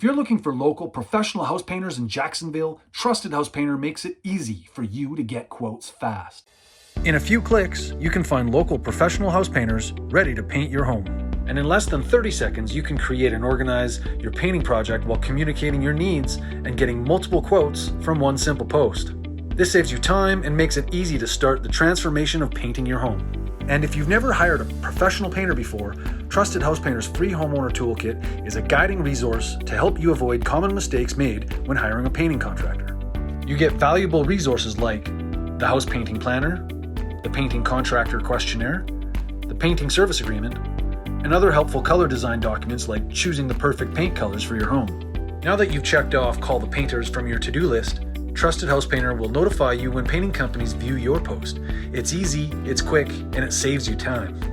If you're looking for local professional house painters in Jacksonville, Trusted House Painter makes it easy for you to get quotes fast. In a few clicks, you can find local professional house painters ready to paint your home. And in less than 30 seconds, you can create and organize your painting project while communicating your needs and getting multiple quotes from one simple post. This saves you time and makes it easy to start the transformation of painting your home. And if you've never hired a professional painter before, Trusted House Painter's free homeowner toolkit is a guiding resource to help you avoid common mistakes made when hiring a painting contractor. You get valuable resources like the house painting planner, the painting contractor questionnaire, the painting service agreement, and other helpful color design documents like choosing the perfect paint colors for your home. Now that you've checked off Call the Painters from your to-do list, Trusted House Painter will notify you when painting companies view your post. It's easy, it's quick, and it saves you time.